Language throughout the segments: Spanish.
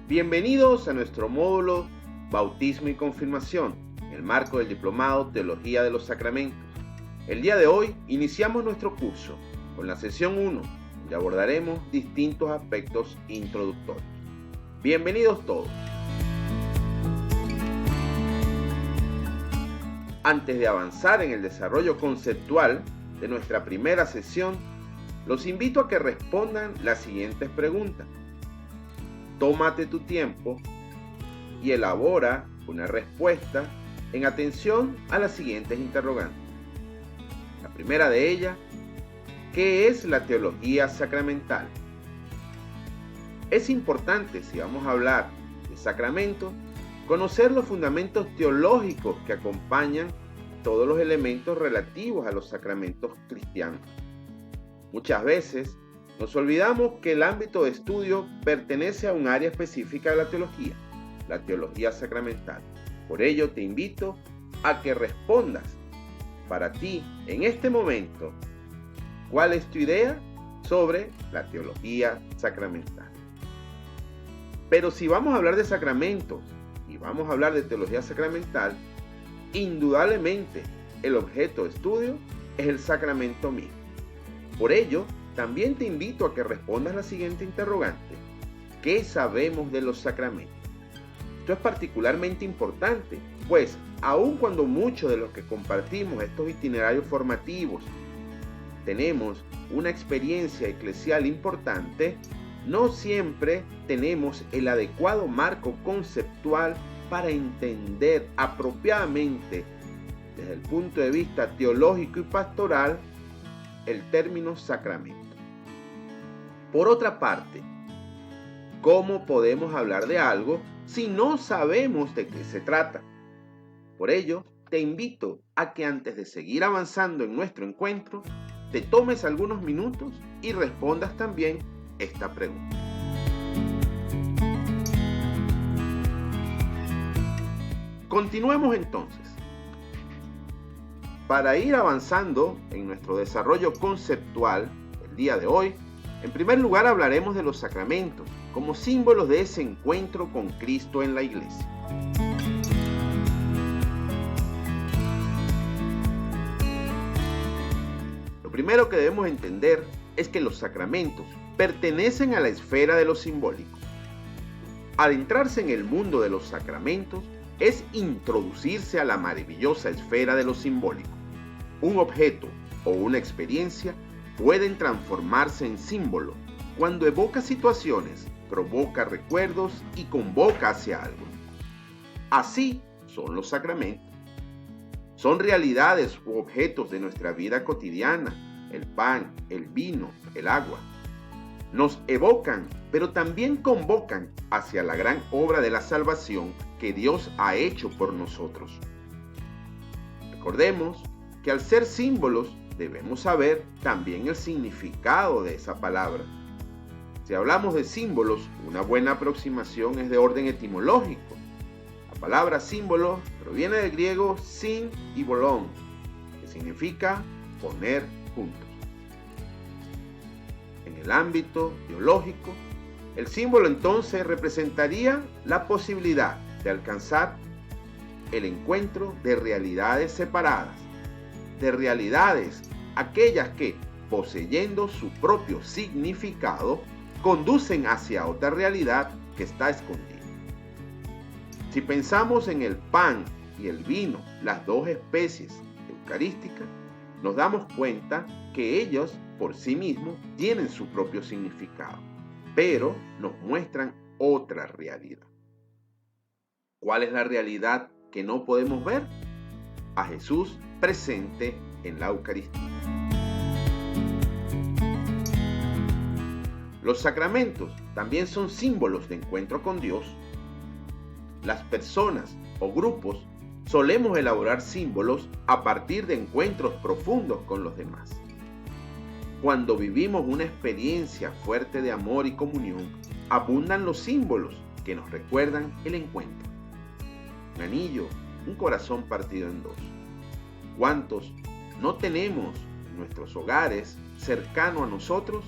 Bienvenidos a nuestro módulo Bautismo y Confirmación, en el marco del Diplomado Teología de los Sacramentos. El día de hoy iniciamos nuestro curso con la sesión 1, donde abordaremos distintos aspectos introductorios. Bienvenidos todos. Antes de avanzar en el desarrollo conceptual de nuestra primera sesión, los invito a que respondan las siguientes preguntas. Tómate tu tiempo y elabora una respuesta en atención a las siguientes interrogantes. La primera de ellas, ¿qué es la teología sacramental? Es importante, si vamos a hablar de sacramentos, conocer los fundamentos teológicos que acompañan todos los elementos relativos a los sacramentos cristianos. Muchas veces nos olvidamos que el ámbito de estudio pertenece a un área específica de la teología sacramental. Por ello te invito a que respondas para ti en este momento cuál es tu idea sobre la teología sacramental. Pero si vamos a hablar de sacramentos y vamos a hablar de teología sacramental, indudablemente el objeto de estudio es el sacramento mismo. Por ello, también te invito a que respondas la siguiente interrogante. ¿Qué sabemos de los sacramentos? Esto es particularmente importante, pues aun cuando muchos de los que compartimos estos itinerarios formativos tenemos una experiencia eclesial importante, no siempre tenemos el adecuado marco conceptual para entender apropiadamente desde el punto de vista teológico y pastoral el término sacramento. Por otra parte, ¿cómo podemos hablar de algo si no sabemos de qué se trata? Por ello, te invito a que antes de seguir avanzando en nuestro encuentro, te tomes algunos minutos y respondas también esta pregunta. Continuemos entonces. Para ir avanzando en nuestro desarrollo conceptual el día de hoy, en primer lugar hablaremos de los sacramentos como símbolos de ese encuentro con Cristo en la Iglesia. Lo primero que debemos entender es que los sacramentos pertenecen a la esfera de lo simbólico. Adentrarse en el mundo de los sacramentos es introducirse a la maravillosa esfera de lo simbólico. Un objeto o una experiencia pueden transformarse en símbolo cuando evoca situaciones, provoca recuerdos y convoca hacia algo. Así son los sacramentos. Son realidades u objetos de nuestra vida cotidiana, el pan, el vino, el agua. Nos evocan, pero también convocan hacia la gran obra de la salvación que Dios ha hecho por nosotros. Recordemos que al ser símbolos debemos saber también el significado de esa palabra. Si hablamos de símbolos, una buena aproximación es de orden etimológico. La palabra símbolo proviene del griego sin y bolón, que significa poner juntos. En el ámbito teológico, el símbolo entonces representaría la posibilidad de alcanzar el encuentro de realidades separadas, de realidades aquellas que, poseyendo su propio significado, conducen hacia otra realidad que está escondida. Si pensamos en el pan y el vino, las dos especies eucarísticas, nos damos cuenta que ellos por sí mismos tienen su propio significado, pero nos muestran otra realidad. ¿Cuál es la realidad que no podemos ver? A Jesús presente en la Eucaristía. Los sacramentos también son símbolos de encuentro con Dios. Las personas o grupos solemos elaborar símbolos a partir de encuentros profundos con los demás. Cuando vivimos una experiencia fuerte de amor y comunión, abundan los símbolos que nos recuerdan el encuentro. Un anillo, un corazón partido en dos. ¿Cuántos no tenemos en nuestros hogares, cercano a nosotros,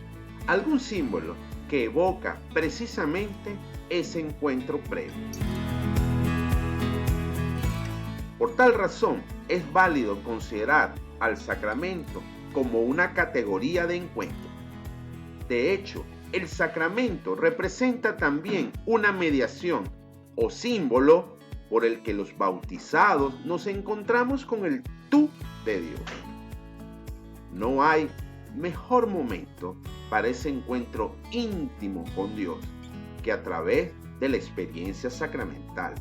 algún símbolo que evoca precisamente ese encuentro previo. Por tal razón, es válido considerar al sacramento como una categoría de encuentro. De hecho, el sacramento representa también una mediación o símbolo por el que los bautizados nos encontramos con el tú de Dios. No hay mejor momento para ese encuentro íntimo con Dios que a través de la experiencia sacramental.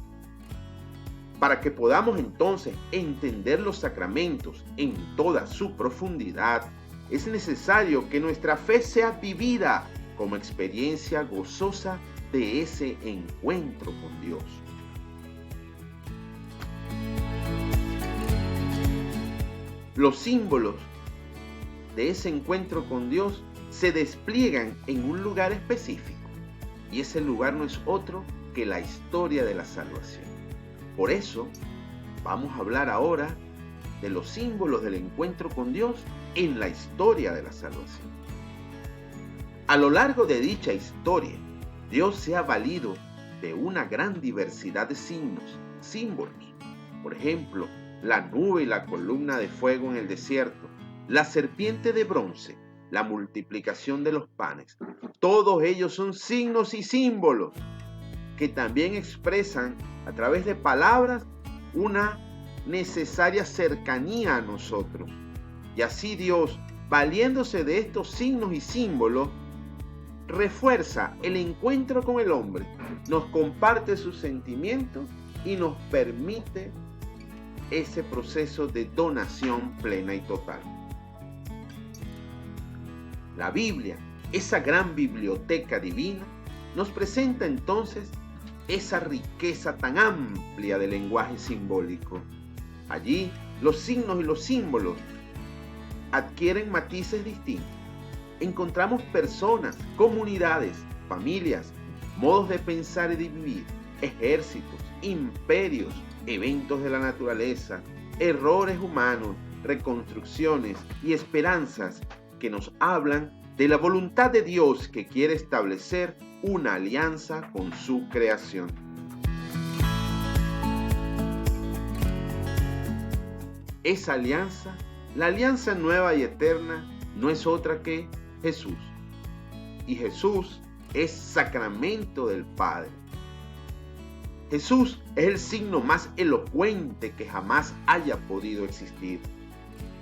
Para que podamos entonces entender los sacramentos en toda su profundidad, es necesario que nuestra fe sea vivida como experiencia gozosa de ese encuentro con Dios. Los símbolos de ese encuentro con Dios se despliegan en un lugar específico, y ese lugar no es otro que la historia de la salvación. Por eso, vamos a hablar ahora de los símbolos del encuentro con Dios en la historia de la salvación. A lo largo de dicha historia, Dios se ha valido de una gran diversidad de símbolos. Por ejemplo, la nube y la columna de fuego en el desierto, la serpiente de bronce, la multiplicación de los panes. Todos ellos son signos y símbolos que también expresan a través de palabras una necesaria cercanía a nosotros. Y así Dios, valiéndose de estos signos y símbolos, refuerza el encuentro con el hombre, nos comparte sus sentimientos y nos permite ese proceso de donación plena y total. La Biblia, esa gran biblioteca divina, nos presenta entonces esa riqueza tan amplia de lenguaje simbólico. Allí, los signos y los símbolos adquieren matices distintos. Encontramos personas, comunidades, familias, modos de pensar y de vivir, ejércitos, imperios, eventos de la naturaleza, errores humanos, reconstrucciones y esperanzas que nos hablan de la voluntad de Dios que quiere establecer una alianza con su creación. Esa alianza, la alianza nueva y eterna, no es otra que Jesús. Y Jesús es sacramento del Padre. Jesús es el signo más elocuente que jamás haya podido existir.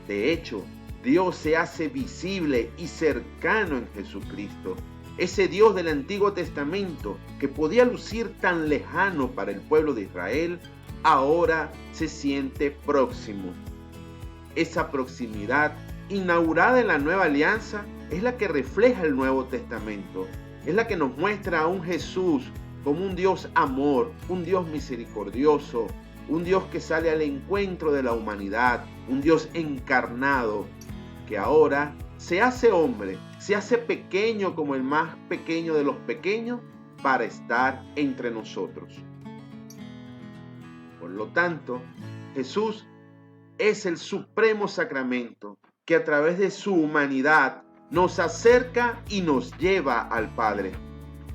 De hecho, Dios se hace visible y cercano en Jesucristo. Ese Dios del Antiguo Testamento que podía lucir tan lejano para el pueblo de Israel, ahora se siente próximo. Esa proximidad, inaugurada en la nueva alianza, es la que refleja el Nuevo Testamento. Es la que nos muestra a un Jesús como un Dios amor, un Dios misericordioso, un Dios que sale al encuentro de la humanidad, un Dios encarnado, que ahora se hace hombre, se hace pequeño como el más pequeño de los pequeños para estar entre nosotros. Por lo tanto, Jesús es el supremo sacramento que a través de su humanidad nos acerca y nos lleva al Padre.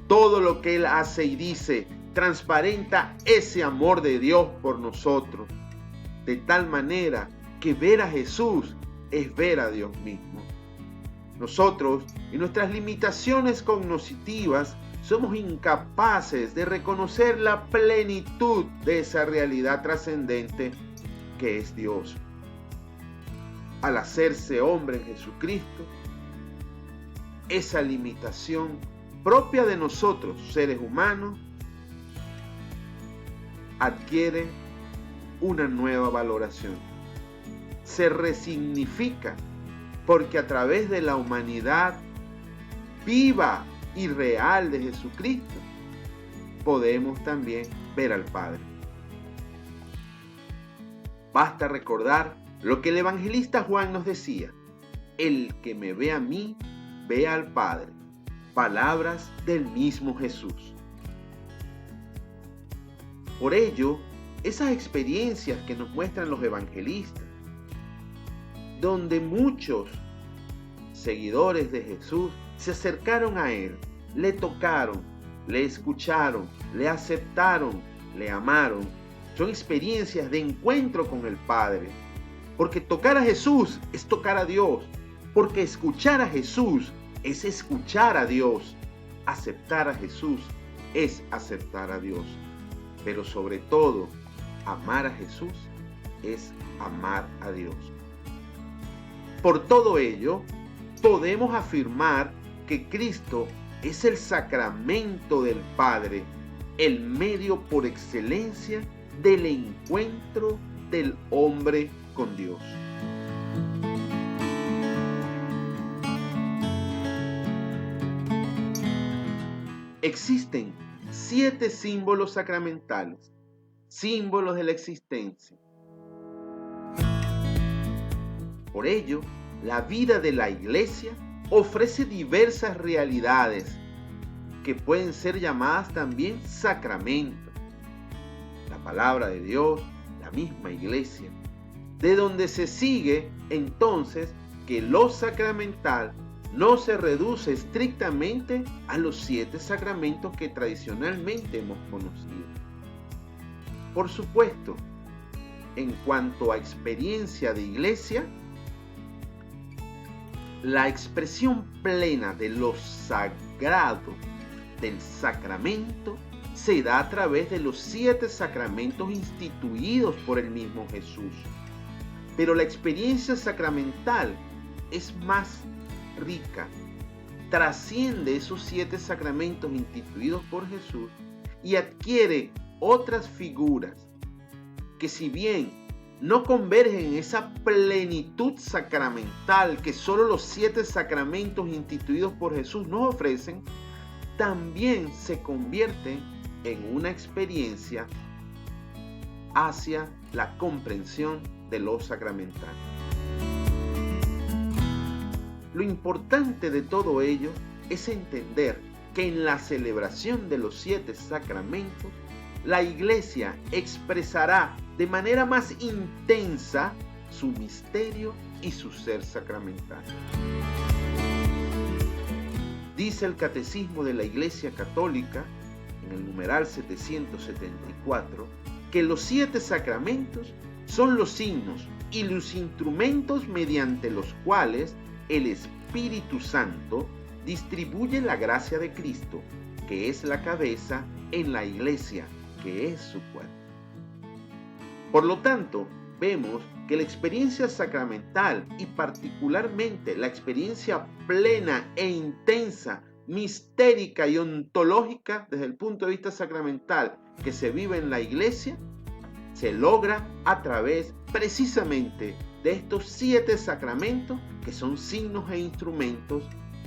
Todo lo que Él hace y dice transparenta ese amor de Dios por nosotros, de tal manera que ver a Jesús es ver a Dios mismo. Nosotros, en nuestras limitaciones cognitivas, somos incapaces de reconocer la plenitud de esa realidad trascendente que es Dios. Al hacerse hombre en Jesucristo, esa limitación propia de nosotros, seres humanos, adquiere una nueva valoración. Se resignifica porque a través de la humanidad viva y real de Jesucristo podemos también ver al Padre. Basta recordar lo que el evangelista Juan nos decía: el que me ve a mí, ve al Padre. Palabras del mismo Jesús. Por ello, esas experiencias que nos muestran los evangelistas, donde muchos seguidores de Jesús se acercaron a Él, le tocaron, le escucharon, le aceptaron, le amaron. Son experiencias de encuentro con el Padre. Porque tocar a Jesús es tocar a Dios. Porque escuchar a Jesús es escuchar a Dios. Aceptar a Jesús es aceptar a Dios. Pero sobre todo, amar a Jesús es amar a Dios. Por todo ello, podemos afirmar que Cristo es el sacramento del Padre, el medio por excelencia del encuentro del hombre con Dios. Existen 7 símbolos sacramentales, símbolos de la existencia. Por ello, la vida de la Iglesia ofrece diversas realidades que pueden ser llamadas también sacramentos. La palabra de Dios, la misma Iglesia, de donde se sigue entonces que lo sacramental no se reduce estrictamente a los 7 sacramentos que tradicionalmente hemos conocido. Por supuesto, en cuanto a experiencia de Iglesia, la expresión plena de lo sagrado del sacramento se da a través de los 7 sacramentos instituidos por el mismo Jesús. Pero la experiencia sacramental es más rica, trasciende esos 7 sacramentos instituidos por Jesús y adquiere otras figuras que, si bien no convergen en esa plenitud sacramental que solo los 7 sacramentos instituidos por Jesús nos ofrecen, también se convierten en una experiencia hacia la comprensión de lo sacramental. Lo importante de todo ello es entender que en la celebración de los 7 sacramentos, la Iglesia expresará de manera más intensa su misterio y su ser sacramental. Dice el Catecismo de la Iglesia Católica, en el numeral 774, que los 7 sacramentos son los signos y los instrumentos mediante los cuales el Espíritu Santo distribuye la gracia de Cristo, que es la cabeza, en la Iglesia, que es su cuerpo. Por lo tanto, vemos que la experiencia sacramental y particularmente la experiencia plena e intensa, mistérica y ontológica desde el punto de vista sacramental que se vive en la Iglesia, se logra a través precisamente de estos 7 sacramentos que son signos e instrumentos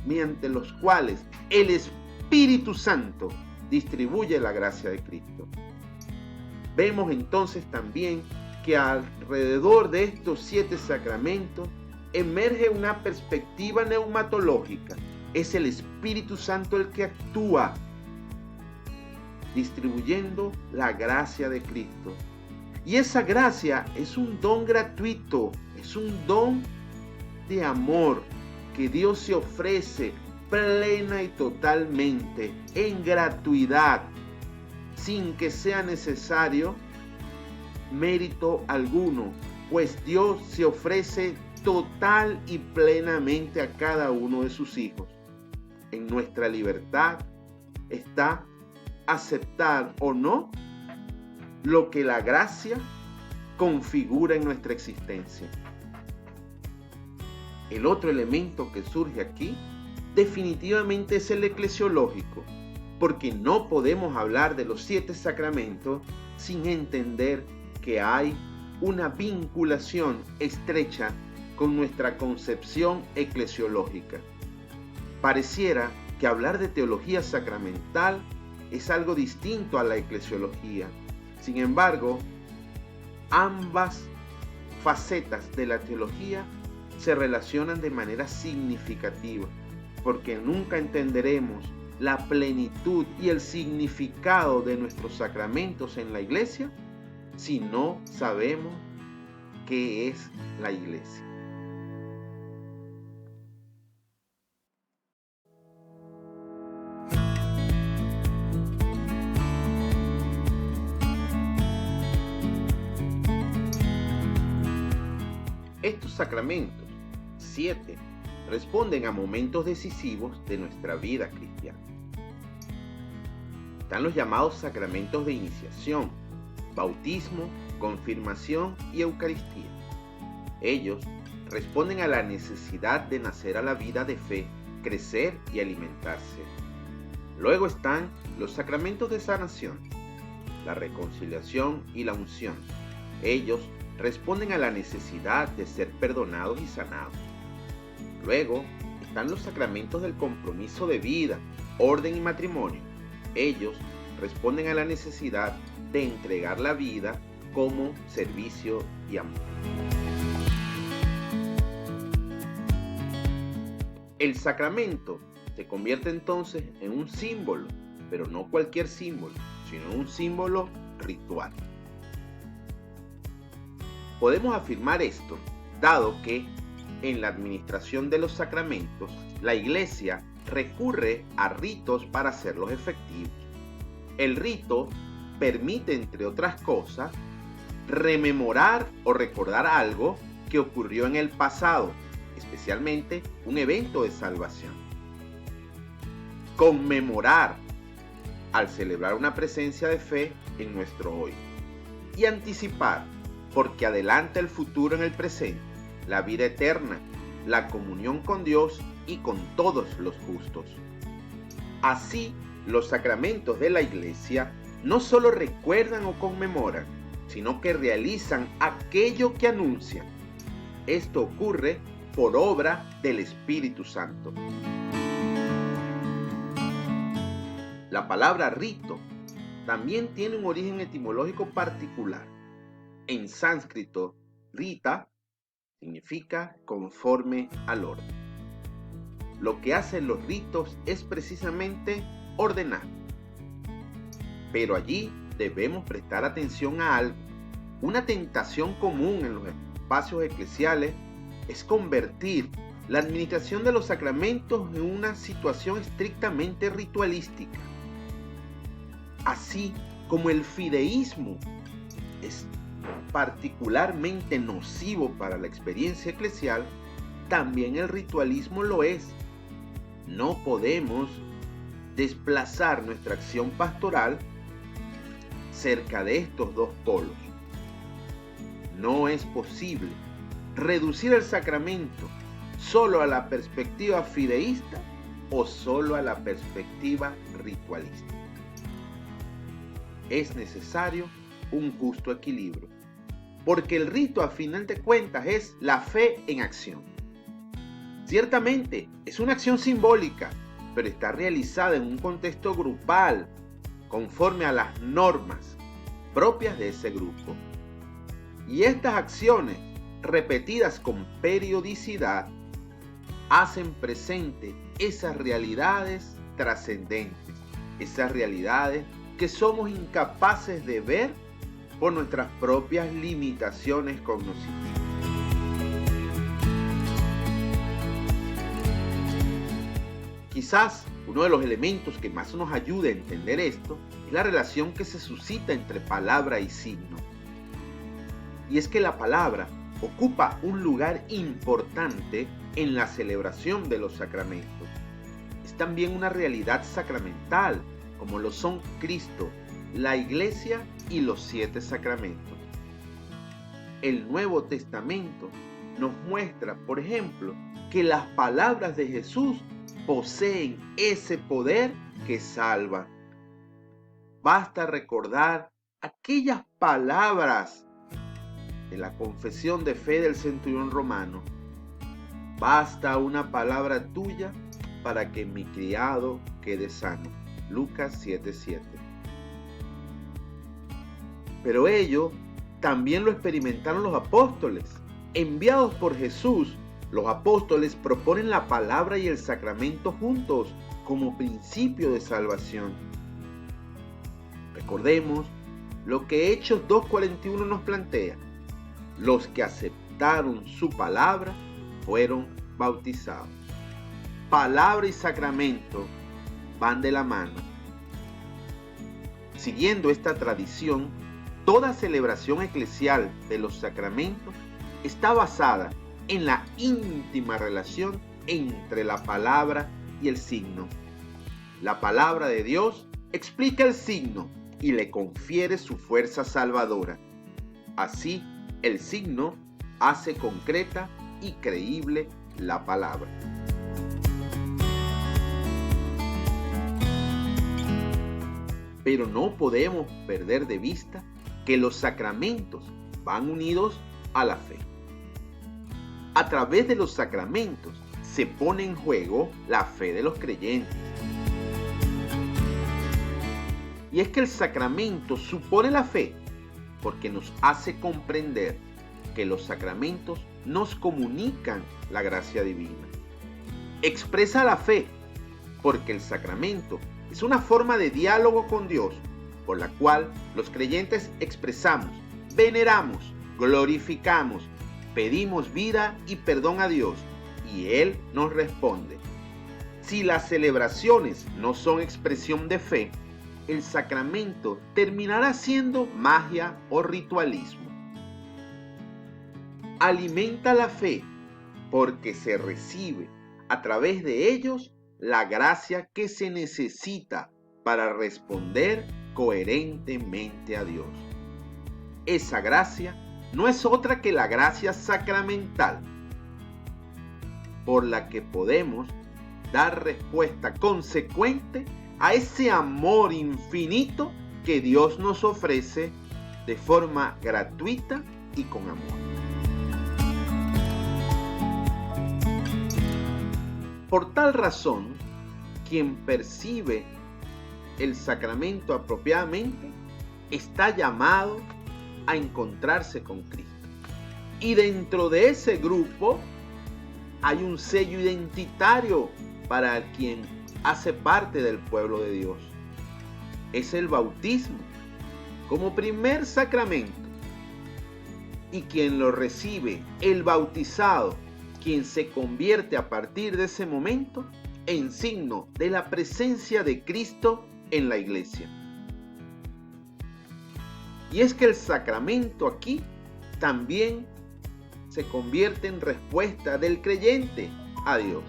mediante los cuales el Espíritu Santo distribuye la gracia de Cristo. Vemos entonces también que alrededor de estos 7 sacramentos emerge una perspectiva neumatológica. Es el Espíritu Santo el que actúa, distribuyendo la gracia de Cristo. Y esa gracia es un don gratuito, es un don de amor que Dios se ofrece plena y totalmente, en gratuidad, sin que sea necesario mérito alguno, pues Dios se ofrece total y plenamente a cada uno de sus hijos. En nuestra libertad está aceptar o no lo que la gracia configura en nuestra existencia. El otro elemento que surge aquí definitivamente es el eclesiológico, porque no podemos hablar de los 7 sacramentos sin entender que hay una vinculación estrecha con nuestra concepción eclesiológica. Pareciera que hablar de teología sacramental es algo distinto a la eclesiología. Sin embargo, ambas facetas de la teología se relacionan de manera significativa, porque nunca entenderemos la plenitud y el significado de nuestros sacramentos en la Iglesia si no sabemos qué es la Iglesia. Estos sacramentos, 7, responden a momentos decisivos de nuestra vida cristiana. Están los llamados sacramentos de iniciación, bautismo, confirmación y Eucaristía. Ellos responden a la necesidad de nacer a la vida de fe, crecer y alimentarse. Luego están los sacramentos de sanación, la reconciliación y la unción. Ellos responden a la necesidad de ser perdonados y sanados. Luego están los sacramentos del compromiso de vida, orden y matrimonio. Ellos responden a la necesidad de entregar la vida como servicio y amor. El sacramento se convierte entonces en un símbolo, pero no cualquier símbolo, sino un símbolo ritual. Podemos afirmar esto, dado que en la administración de los sacramentos, la Iglesia recurre a ritos para hacerlos efectivos. El rito permite, entre otras cosas, rememorar o recordar algo que ocurrió en el pasado, especialmente un evento de salvación. Conmemorar al celebrar una presencia de fe en nuestro hoy. Y anticipar, porque adelanta el futuro en el presente, la vida eterna, la comunión con Dios y con todos los justos. Así, los sacramentos de la Iglesia no solo recuerdan o conmemoran, sino que realizan aquello que anuncian. Esto ocurre por obra del Espíritu Santo. La palabra rito también tiene un origen etimológico particular. En sánscrito, rita significa conforme al orden. Lo que hacen los ritos es precisamente ordenar. Pero allí debemos prestar atención a algo. Una tentación común en los espacios eclesiales es convertir la administración de los sacramentos en una situación estrictamente ritualística. Así como el fideísmo es particularmente nocivo para la experiencia eclesial, también el ritualismo lo es. No podemos desplazar nuestra acción pastoral cerca de estos dos polos. No es posible reducir el sacramento solo a la perspectiva fideísta o solo a la perspectiva ritualista. Es necesario un justo equilibrio, porque el rito a final de cuentas es la fe en acción. Ciertamente es una acción simbólica, pero está realizada en un contexto grupal, conforme a las normas propias de ese grupo. Y estas acciones, repetidas con periodicidad, hacen presente esas realidades trascendentes, esas realidades que somos incapaces de ver por nuestras propias limitaciones cognitivas. Quizás uno de los elementos que más nos ayude a entender esto es la relación que se suscita entre palabra y signo. Y es que la palabra ocupa un lugar importante en la celebración de los sacramentos. Es también una realidad sacramental, como lo son Cristo, la Iglesia y los 7 sacramentos. El Nuevo Testamento nos muestra, por ejemplo, que las palabras de Jesús poseen ese poder que salva. Basta recordar aquellas palabras de la confesión de fe del centurión romano. Basta una palabra tuya para que mi criado quede sano. Lucas 7:7. Pero ello también lo experimentaron los apóstoles. Enviados por Jesús, los apóstoles proponen la palabra y el sacramento juntos como principio de salvación. Recordemos lo que Hechos 2:41 nos plantea. Los que aceptaron su palabra fueron bautizados. Palabra y sacramento van de la mano. Siguiendo esta tradición, toda celebración eclesial de los sacramentos está basada en la íntima relación entre la palabra y el signo. La palabra de Dios explica el signo y le confiere su fuerza salvadora. Así, el signo hace concreta y creíble la palabra. Pero no podemos perder de vista que los sacramentos van unidos a la fe. A través de los sacramentos se pone en juego la fe de los creyentes. Y es que el sacramento supone la fe porque nos hace comprender que los sacramentos nos comunican la gracia divina. Expresa la fe porque el sacramento es una forma de diálogo con Dios por la cual los creyentes expresamos, veneramos, glorificamos, pedimos vida y perdón a Dios y Él nos responde. Si las celebraciones no son expresión de fe, el sacramento terminará siendo magia o ritualismo. Alimenta la fe porque se recibe a través de ellos la gracia que se necesita para responder coherentemente a Dios. Esa gracia no es otra que la gracia sacramental, por la que podemos dar respuesta consecuente a ese amor infinito que Dios nos ofrece de forma gratuita y con amor. Por tal razón, quien percibe el sacramento apropiadamente está llamado a encontrarse con Cristo. Y dentro de ese grupo hay un sello identitario para quien hace parte del pueblo de Dios. Es el bautismo como primer sacramento. Y quien lo recibe, el bautizado, quien se convierte a partir de ese momento en signo de la presencia de Cristo en la iglesia. Y es que el sacramento aquí también se convierte en respuesta del creyente a Dios.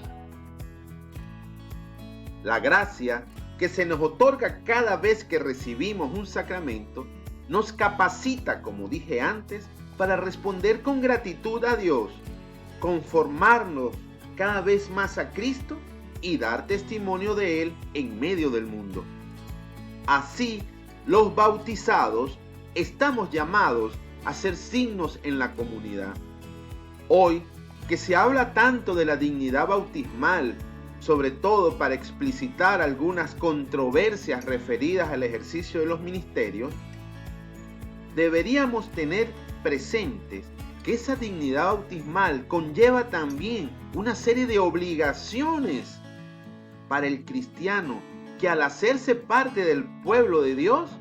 La gracia que se nos otorga cada vez que recibimos un sacramento nos capacita, como dije antes, para responder con gratitud a Dios, conformarnos cada vez más a Cristo y dar testimonio de Él en medio del mundo. Así, los bautizados estamos llamados a ser signos en la comunidad. Hoy, que se habla tanto de la dignidad bautismal, sobre todo para explicitar algunas controversias referidas al ejercicio de los ministerios, deberíamos tener presentes que esa dignidad bautismal conlleva también una serie de obligaciones para el cristiano que al hacerse parte del pueblo de Dios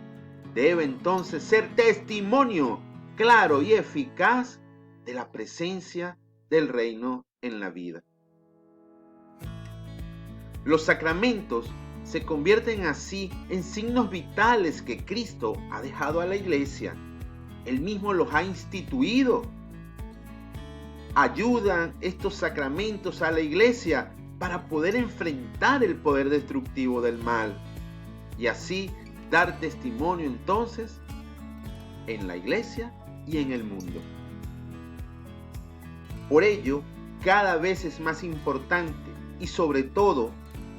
debe entonces ser testimonio claro y eficaz de la presencia del reino en la vida. Los sacramentos se convierten así en signos vitales que Cristo ha dejado a la iglesia. Él mismo los ha instituido. Ayudan estos sacramentos a la iglesia para poder enfrentar el poder destructivo del mal y así dar testimonio entonces en la iglesia y en el mundo. Por ello, cada vez es más importante y sobre todo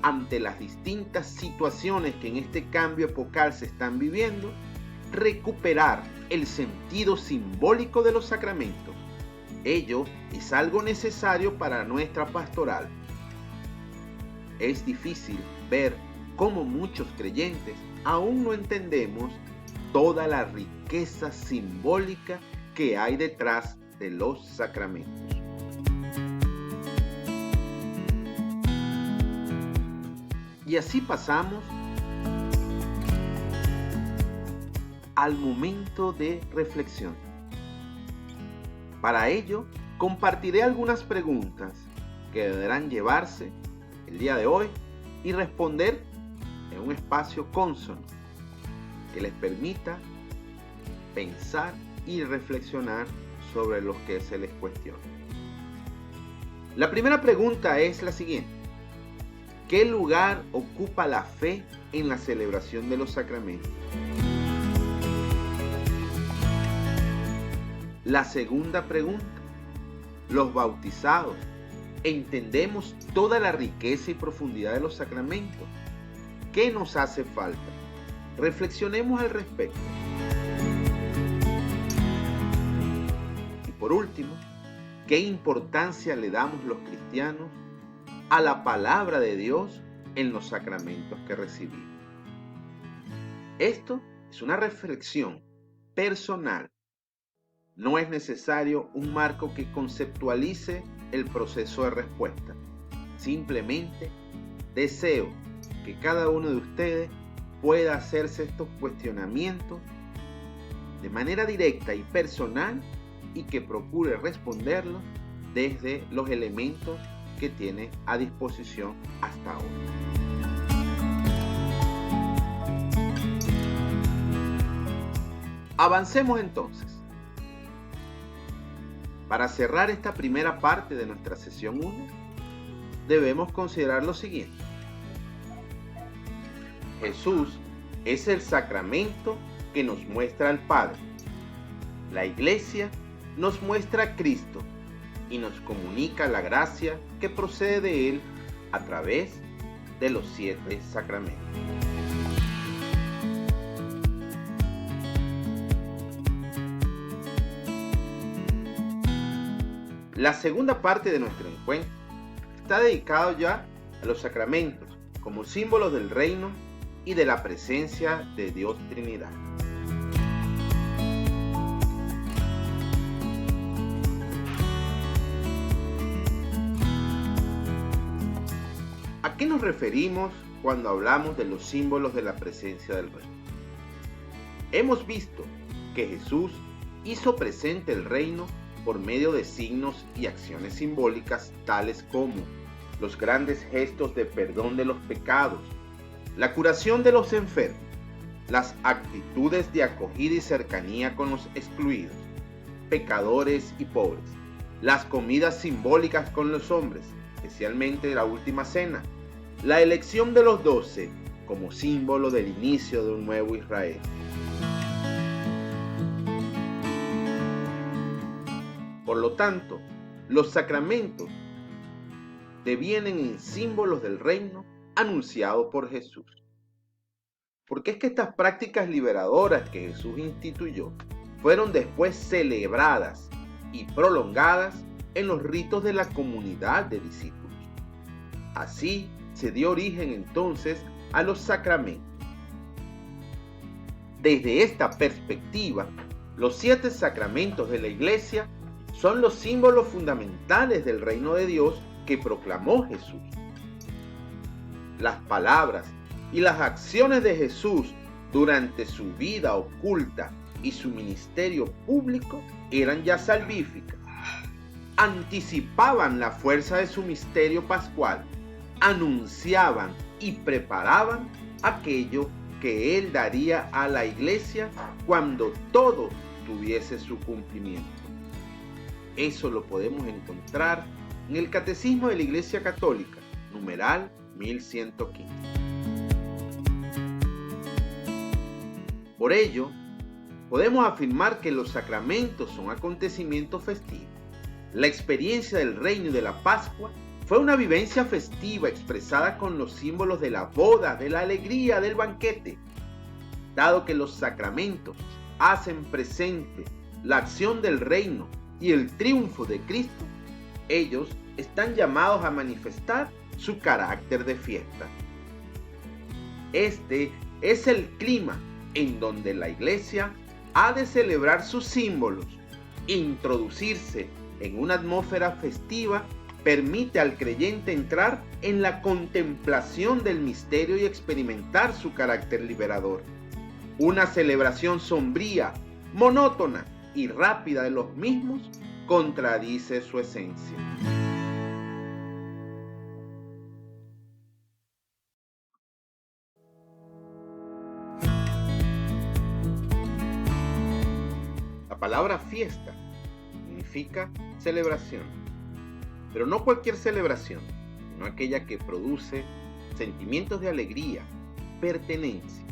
ante las distintas situaciones que en este cambio epocal se están viviendo, recuperar el sentido simbólico de los sacramentos. Ello es algo necesario para nuestra pastoral. Es difícil ver cómo muchos creyentes aún no entendemos toda la riqueza simbólica que hay detrás de los sacramentos. Y así pasamos al momento de reflexión. Para ello, compartiré algunas preguntas que deberán llevarse el día de hoy y responder en un espacio cónsono que les permita pensar y reflexionar sobre los que se les cuestiona. La primera pregunta es la siguiente: ¿qué lugar ocupa la fe en la celebración de los sacramentos? La segunda pregunta: ¿los bautizados entendemos toda la riqueza y profundidad de los sacramentos? ¿Qué nos hace falta? Reflexionemos al respecto. Y por último, ¿qué importancia le damos los cristianos a la palabra de Dios en los sacramentos que recibimos? Esto es una reflexión personal. No es necesario un marco que conceptualice el proceso de respuesta. Simplemente deseo que cada uno de ustedes pueda hacerse estos cuestionamientos de manera directa y personal y que procure responderlos desde los elementos que tiene a disposición hasta ahora. Avancemos entonces. Para cerrar esta primera parte de nuestra sesión 1, debemos considerar lo siguiente. Jesús es el sacramento que nos muestra al Padre. La Iglesia nos muestra a Cristo y nos comunica la gracia que procede de Él a través de los 7 sacramentos. La segunda parte de nuestro encuentro está dedicado ya a los sacramentos como símbolos del reino y de la presencia de Dios Trinidad. ¿A qué nos referimos cuando hablamos de los símbolos de la presencia del reino? Hemos visto que Jesús hizo presente el reino por medio de signos y acciones simbólicas tales como los grandes gestos de perdón de los pecados, la curación de los enfermos, las actitudes de acogida y cercanía con los excluidos, pecadores y pobres, las comidas simbólicas con los hombres, especialmente la última cena, la elección de los 12 como símbolo del inicio de un nuevo Israel. Por lo tanto, los sacramentos devienen en símbolos del reino anunciado por Jesús. Porque es que estas prácticas liberadoras que Jesús instituyó fueron después celebradas y prolongadas en los ritos de la comunidad de discípulos. Así se dio origen entonces a los sacramentos. Desde esta perspectiva, los 7 sacramentos de la Iglesia son los símbolos fundamentales del reino de Dios que proclamó Jesús. Las palabras y las acciones de Jesús durante su vida oculta y su ministerio público eran ya salvíficas. Anticipaban la fuerza de su misterio pascual, anunciaban y preparaban aquello que Él daría a la Iglesia cuando todo tuviese su cumplimiento. Eso lo podemos encontrar en el Catecismo de la Iglesia Católica, numeral 1115. Por ello, podemos afirmar que los sacramentos son acontecimientos festivos. La experiencia del reino y de la Pascua fue una vivencia festiva expresada con los símbolos de la boda, de la alegría, del banquete. Dado que los sacramentos hacen presente la acción del reino y el triunfo de Cristo, ellos están llamados a manifestar su carácter de fiesta. Este es el clima en donde la Iglesia ha de celebrar sus símbolos. Introducirse en una atmósfera festiva permite al creyente entrar en la contemplación del misterio y experimentar su carácter liberador. Una celebración sombría, monótona y rápida de los mismos contradice su esencia. La palabra fiesta significa celebración. Pero no cualquier celebración, sino aquella que produce sentimientos de alegría, pertenencia,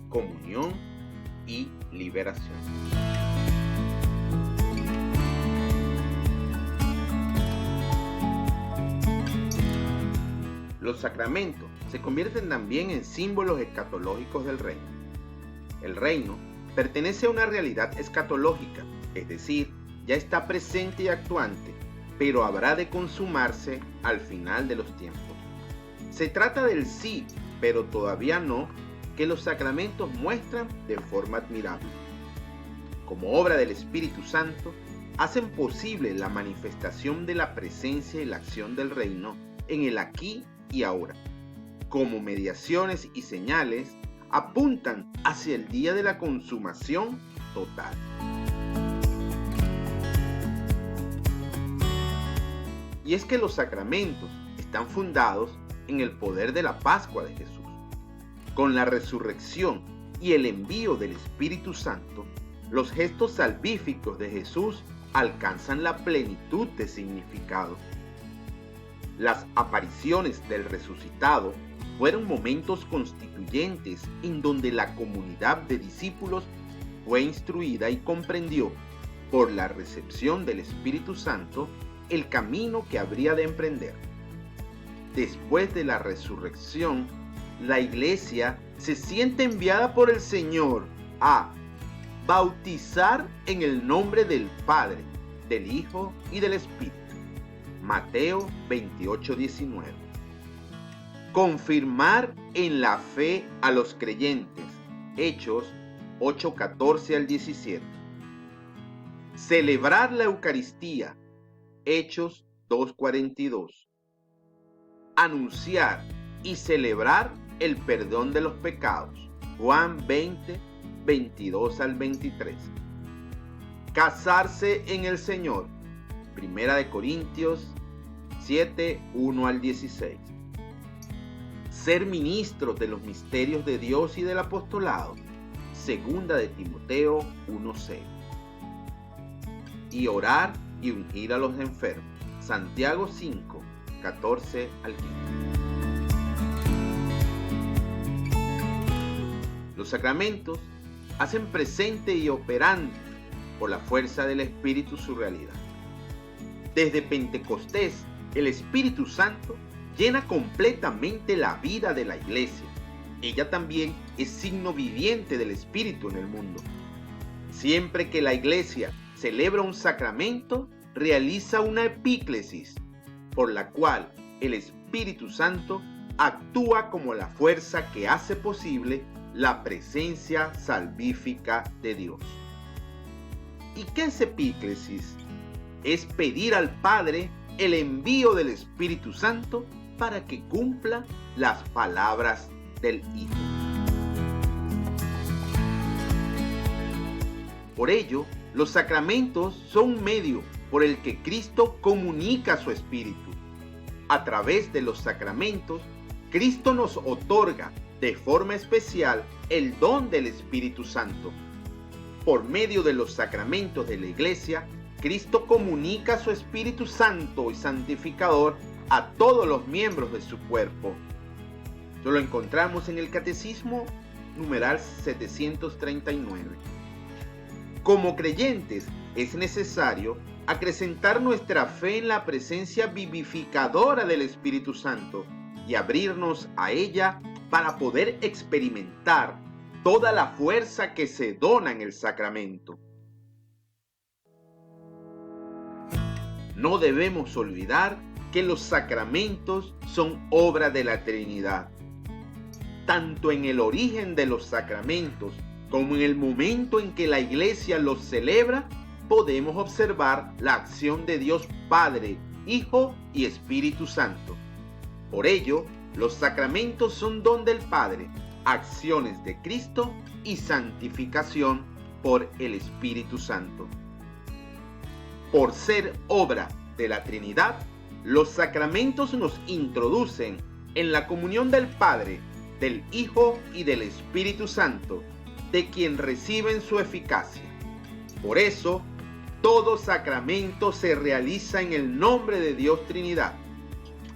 comunión y liberación. Los sacramentos se convierten también en símbolos escatológicos del reino. El reino pertenece a una realidad escatológica, es decir, ya está presente y actuante, pero habrá de consumarse al final de los tiempos. Se trata del sí, pero todavía no, que los sacramentos muestran de forma admirable. Como obra del Espíritu Santo, hacen posible la manifestación de la presencia y la acción del reino en el aquí y ahora. Como mediaciones y señales, apuntan hacia el día de la consumación total. Y es que los sacramentos están fundados en el poder de la Pascua de Jesús. Con la resurrección y el envío del Espíritu Santo, los gestos salvíficos de Jesús alcanzan la plenitud de significado. Las apariciones del resucitado fueron momentos constituyentes en donde la comunidad de discípulos fue instruida y comprendió, por la recepción del Espíritu Santo, el camino que habría de emprender. Después de la resurrección, la Iglesia se siente enviada por el Señor a bautizar en el nombre del Padre, del Hijo y del Espíritu. Mateo 28:19. Confirmar en la fe a los creyentes. Hechos 8:14 al 17. Celebrar la Eucaristía. Hechos 2:42. Anunciar y celebrar el perdón de los pecados. Juan 20:22 al 23. Casarse en el Señor. Primera de Corintios 7:1 al 16. Ser ministros de los misterios de Dios y del apostolado. Segunda de Timoteo 1:6. Y orar y ungir a los enfermos. Santiago 5:14 al 15. Los sacramentos hacen presente y operante por la fuerza del Espíritu su realidad. Desde Pentecostés, el Espíritu Santo llena completamente la vida de la Iglesia. Ella también es signo viviente del Espíritu en el mundo. Siempre que la Iglesia celebra un sacramento, realiza una epíclesis, por la cual el Espíritu Santo actúa como la fuerza que hace posible la presencia salvífica de Dios. ¿Y qué es epíclesis? Es pedir al Padre el envío del Espíritu Santo para que cumpla las palabras del Hijo. Por ello, los sacramentos son un medio por el que Cristo comunica su Espíritu. A través de los sacramentos, Cristo nos otorga de forma especial el don del Espíritu Santo. Por medio de los sacramentos de la Iglesia, Cristo comunica su Espíritu Santo y santificador a todos los miembros de su cuerpo. Esto lo encontramos en el Catecismo numeral 739. Como creyentes, es necesario acrecentar nuestra fe en la presencia vivificadora del Espíritu Santo y abrirnos a ella para poder experimentar toda la fuerza que se dona en el sacramento. No debemos olvidar que los sacramentos son obra de la Trinidad. Tanto en el origen de los sacramentos como en el momento en que la Iglesia los celebra, podemos observar la acción de Dios Padre, Hijo y Espíritu Santo. Por ello, los sacramentos son don del Padre, acciones de Cristo y santificación por el Espíritu Santo. Por ser obra de la Trinidad, los sacramentos nos introducen en la comunión del Padre, del Hijo y del Espíritu Santo, de quien reciben su eficacia. Por eso, todo sacramento se realiza en el nombre de Dios Trinidad.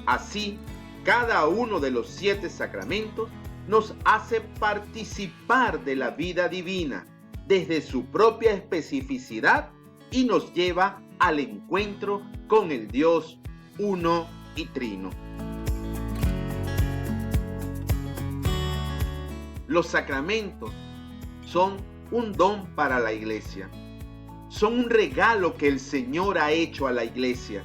Así, cada uno de los 7 sacramentos nos hace participar de la vida divina desde su propia especificidad y nos lleva al encuentro con el Dios uno y trino. Los sacramentos son un don para la Iglesia. Son un regalo que el Señor ha hecho a la Iglesia.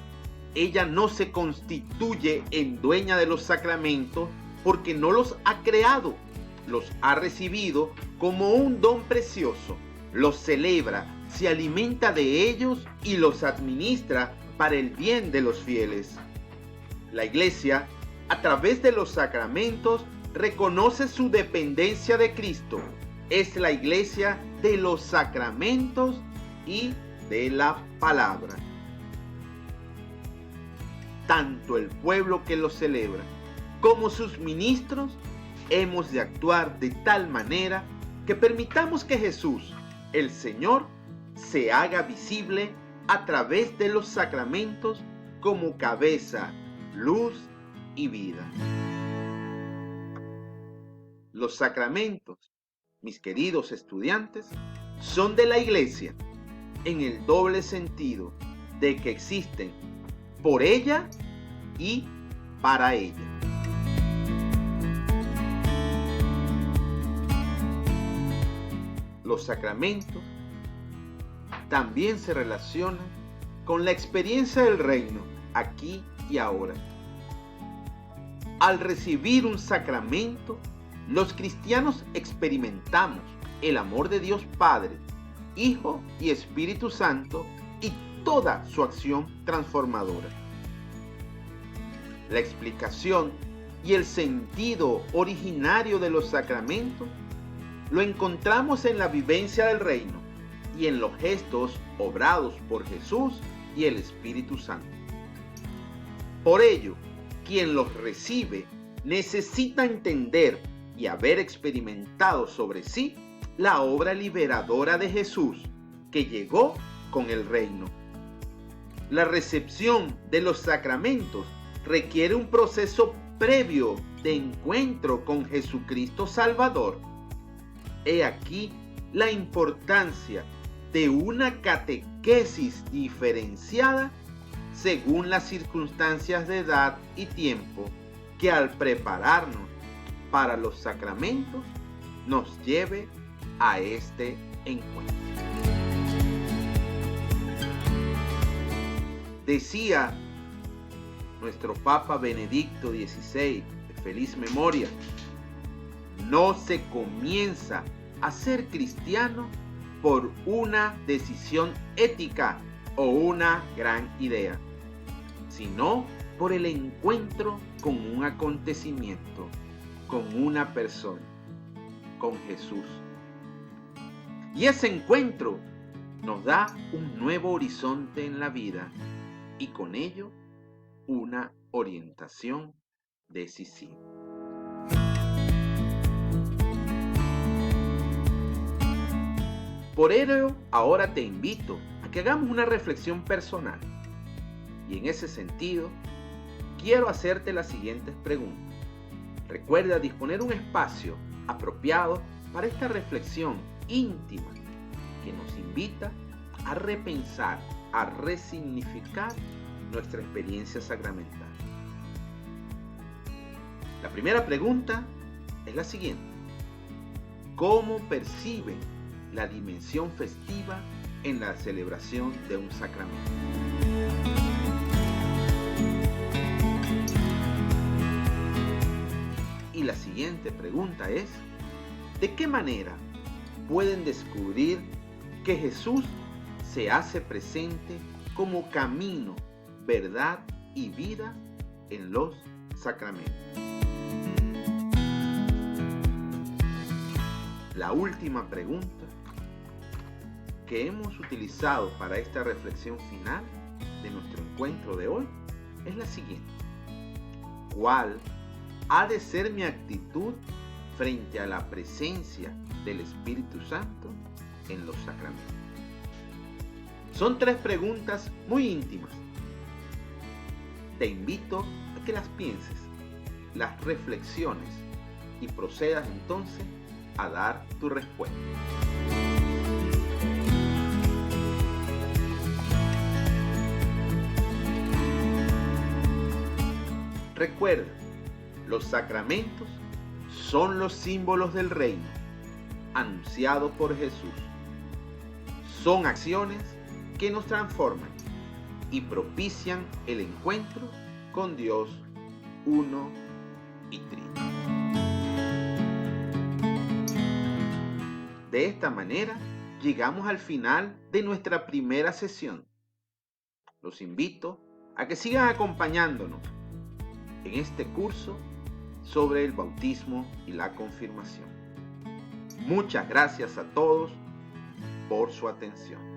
Ella no se constituye en dueña de los sacramentos porque no los ha creado. Los ha recibido como un don precioso. Los celebra, se alimenta de ellos y los administra para el bien de los fieles. La Iglesia, a través de los sacramentos, reconoce su dependencia de Cristo. Es la Iglesia de los sacramentos y de la palabra. Tanto el pueblo que los celebra como sus ministros hemos de actuar de tal manera que permitamos que Jesús, el Señor, se haga visible a través de los sacramentos como cabeza, luz y vida. Los sacramentos, mis queridos estudiantes, son de la Iglesia en el doble sentido de que existen por ella y para ella. Los sacramentos también se relacionan con la experiencia del reino aquí y ahora. Al recibir un sacramento, los cristianos experimentamos el amor de Dios Padre, Hijo y Espíritu Santo y toda su acción transformadora. La explicación y el sentido originario de los sacramentos lo encontramos en la vivencia del reino y en los gestos obrados por Jesús y el Espíritu Santo. Por ello, quien los recibe necesita entender y haber experimentado sobre sí la obra liberadora de Jesús, que llegó con el reino. La recepción de los sacramentos requiere un proceso previo de encuentro con Jesucristo Salvador. He aquí la importancia de una catequesis diferenciada según las circunstancias de edad y tiempo, que al prepararnos para los sacramentos nos lleve a este encuentro. Decía nuestro Papa Benedicto XVI, de feliz memoria: no se comienza a ser cristiano por una decisión ética o una gran idea, sino por el encuentro con un acontecimiento, con una persona, con Jesús. Y ese encuentro nos da un nuevo horizonte en la vida y con ello una orientación decisiva. Por ello, ahora te invito a que hagamos una reflexión personal. Y en ese sentido, quiero hacerte las siguientes preguntas. Recuerda disponer un espacio apropiado para esta reflexión íntima que nos invita a repensar, a resignificar nuestra experiencia sacramental. La primera pregunta es la siguiente: ¿cómo perciben la dimensión festiva en la celebración de un sacramento? Y la siguiente pregunta es: ¿de qué manera pueden descubrir que Jesús se hace presente como camino, verdad y vida en los sacramentos? La última pregunta que hemos utilizado para esta reflexión final de nuestro encuentro de hoy es la siguiente: ¿cuál ha de ser mi actitud frente a la presencia del Espíritu Santo en los sacramentos? Son 3 preguntas muy íntimas. Te invito a que las pienses, las reflexiones y procedas entonces a dar tu respuesta. Recuerda, los sacramentos son los símbolos del reino, anunciado por Jesús. Son acciones que nos transforman y propician el encuentro con Dios uno y trino. De esta manera, llegamos al final de nuestra primera sesión. Los invito a que sigan acompañándonos en este curso sobre el bautismo y la confirmación. Muchas gracias a todos por su atención.